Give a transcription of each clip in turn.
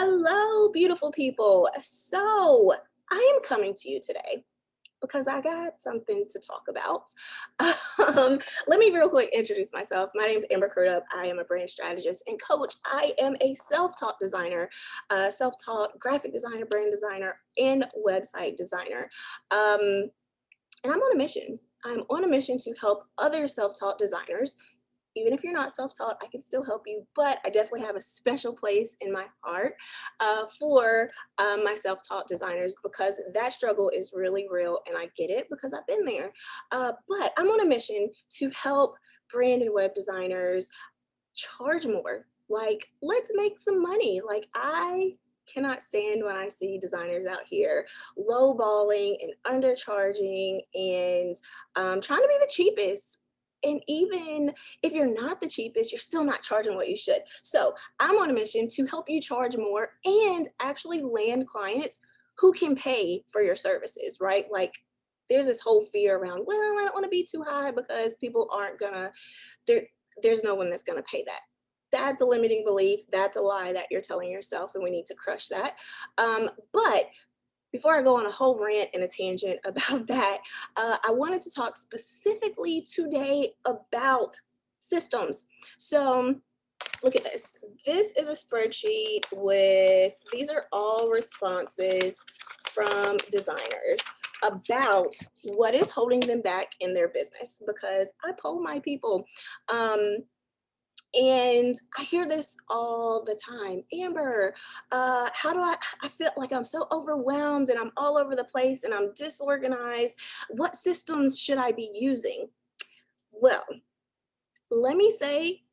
Hello, beautiful people. So, I am coming to you today because I got something to talk about. Let me real quick introduce myself. My name is Amber Crudup. I am a brand strategist and coach. I am a self-taught designer, self-taught graphic designer, brand designer, and website designer. And I'm on a mission. I'm on a mission to help other self-taught designers. Even if you're not self-taught, I can still help you, but I definitely have a special place in my heart for my self-taught designers because that struggle is really real and I get it because I've been there. But I'm on a mission to help brand and web designers charge more. Like, let's make some money. Like, I cannot stand when I see designers out here lowballing and undercharging and trying to be the cheapest. And even if you're not the cheapest, you're still not charging what you should. So I'm on a mission to help you charge more and actually land clients who can pay for your services, right? Like, there's this whole fear around, well, I don't want to be too high because people aren't gonna, there, there's no one that's gonna pay that. That's a limiting belief. That's a lie that you're telling yourself, and we need to crush that. But before I go on a whole rant and a tangent about that, I wanted to talk specifically today about systems. So look at this. This is a spreadsheet with, these are all responses from designers about what is holding them back in their business because I poll my people. Um, and I hear this all the time. Amber, how do I feel like I'm so overwhelmed and I'm all over the place and I'm disorganized. What systems should I be using? Well, let me say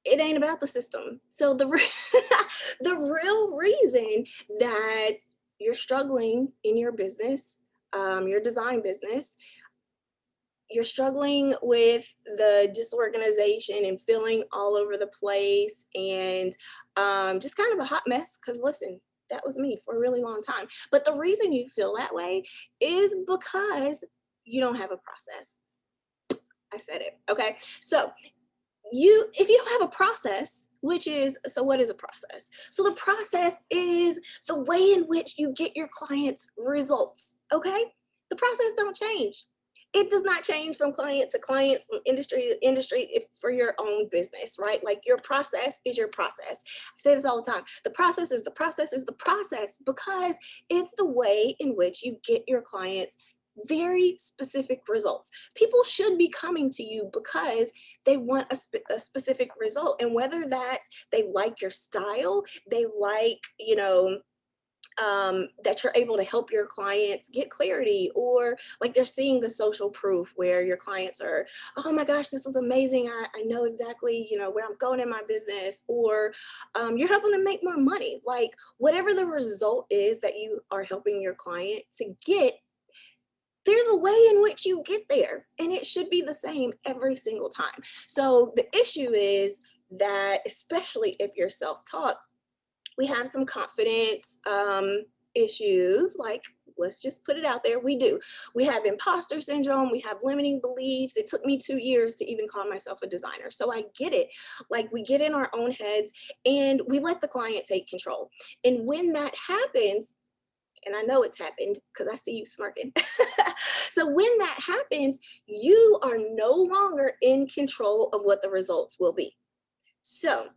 it ain't about the system. So the real reason that you're struggling in your business, your design business, you're struggling with the disorganization and feeling all over the place and just kind of a hot mess. Because listen, that was me for a really long time. But the reason you feel that way is because you don't have a process. I said it. Okay. So if you don't have a process, which is, so what is a process? So the process is the way in which you get your clients results. Okay. The process don't change. It does not change from client to client, from industry to industry, if for your own business, right? Like, your process is your process. I say this all the time. The process is the process is the process because it's the way in which you get your clients very specific results. People should be coming to you because they want a specific result. And whether that's they like your style, they like, that you're able to help your clients get clarity, or like they're seeing the social proof where your clients are, oh my gosh, this was amazing. I know exactly, where I'm going in my business, or you're helping them make more money. Like, whatever the result is that you are helping your client to get, there's a way in which you get there, and it should be the same every single time. So the issue is that, especially if you're self-taught, we have some confidence issues. Like, let's just put it out there, we do. We have imposter syndrome, we have limiting beliefs. It took me 2 years to even call myself a designer, so I get it. Like, we get in our own heads and we let the client take control. And when that happens, and I know it's happened because I see you smirking. So when that happens, you are no longer in control of what the results will be. So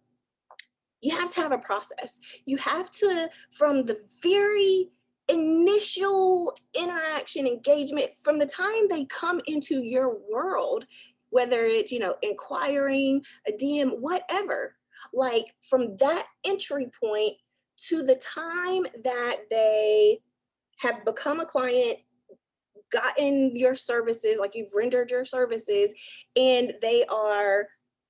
you have to have a process. You have to, from the very initial interaction, engagement, from the time they come into your world, whether it's, inquiring, a DM, whatever, like, from that entry point to the time that they have become a client, gotten your services, like you've rendered your services, and they are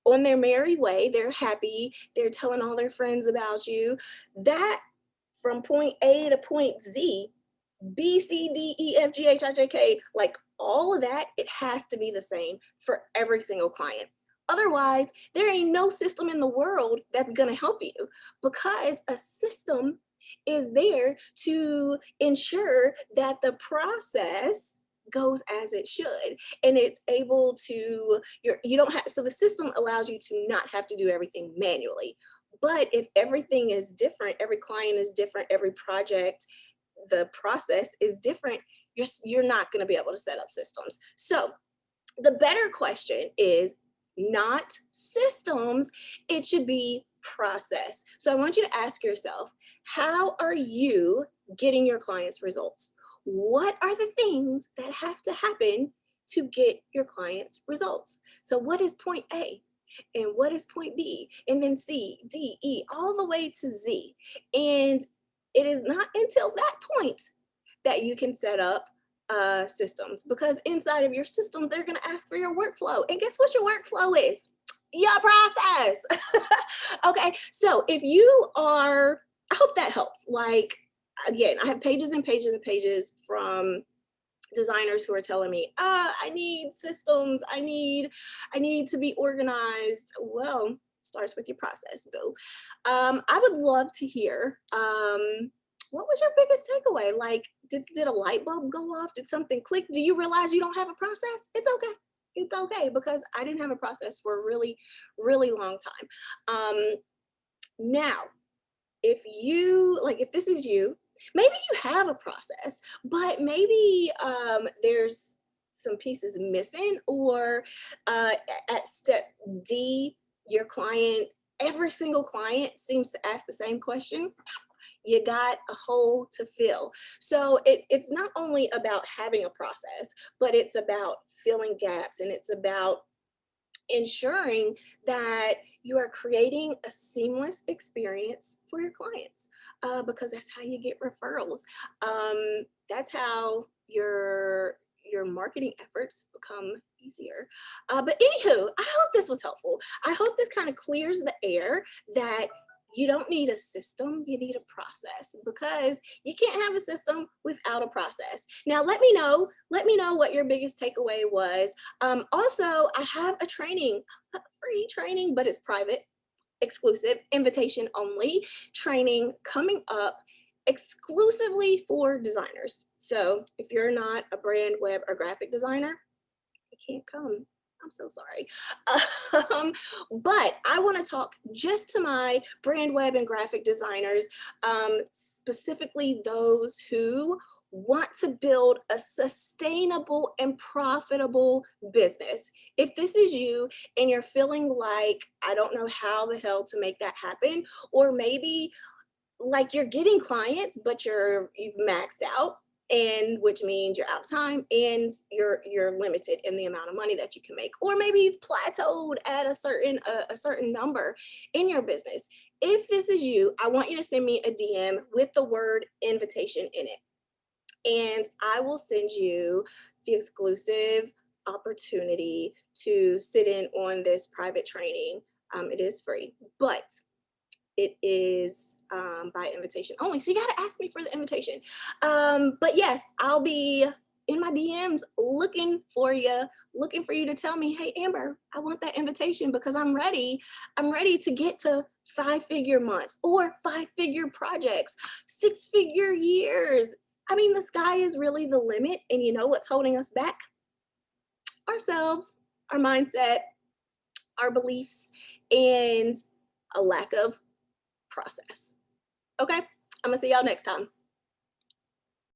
on their merry way, they're happy, they're telling all their friends about you, that from point A to point Z, B, C, D, E, F, G, H, I, J, K, like all of that, it has to be the same for every single client. Otherwise, there ain't no system in the world that's going to help you, because a system is there to ensure that the process goes as it should, and it's able to, you don't have, so the system allows you to not have to do everything manually. But if everything is different, every client is different, every project, the process is different, you're not going to be able to set up systems. So the better question is not systems, it should be process. So I want you to ask yourself, how are you getting your clients results? What are the things that have to happen to get your clients results? So what is point A? And what is point B? And then C, D, E, all the way to Z. And it is not until that point that you can set up systems, because inside of your systems, they're going to ask for your workflow. And guess what your workflow is? Your process. Okay. So if you are, I hope that helps. Like, again, I have pages and pages and pages from designers who are telling me, I need systems, I need to be organized. Well, starts with your process, boo. I would love to hear, what was your biggest takeaway? Like, did a light bulb go off? Did something click? Do you realize you don't have a process? It's okay. It's okay, because I didn't have a process for a really, really long time. Now, if you like, if this is you, maybe you have a process, but maybe there's some pieces missing, or at step D, your client, every single client seems to ask the same question. You got a hole to fill. So it's not only about having a process, but it's about filling gaps, and it's about ensuring that you are creating a seamless experience for your clients, because that's how you get referrals. That's how your marketing efforts become easier. But anywho, I hope this was helpful. I hope this kind of clears the air that you don't need a system, you need a process, because you can't have a system without a process. Now, let me know what your biggest takeaway was. Also, I have a training, a free training, but it's private, exclusive, invitation only training coming up exclusively for designers. So if you're not a brand, web, or graphic designer, you can't come. I'm so sorry. Um, but I want to talk just to my brand, web, and graphic designers, specifically those who want to build a sustainable and profitable business. If this is you and you're feeling like, I don't know how the hell to make that happen, or maybe like you're getting clients, but you've maxed out, and which means you're out of time and you're limited in the amount of money that you can make, or maybe you've plateaued at a certain number in your business. If this is you, I want you to send me a DM with the word invitation in it, and I will send you the exclusive opportunity to sit in on this private training. It is free, but it is by invitation only. So you got to ask me for the invitation. But yes, I'll be in my DMs looking for you to tell me, hey, Amber, I want that invitation, because I'm ready. I'm ready to get to 5-figure months, or 5-figure projects, 6-figure years. I mean, the sky is really the limit. And you know what's holding us back? Ourselves, our mindset, our beliefs, and a lack of process. Okay, I'm gonna see y'all next time.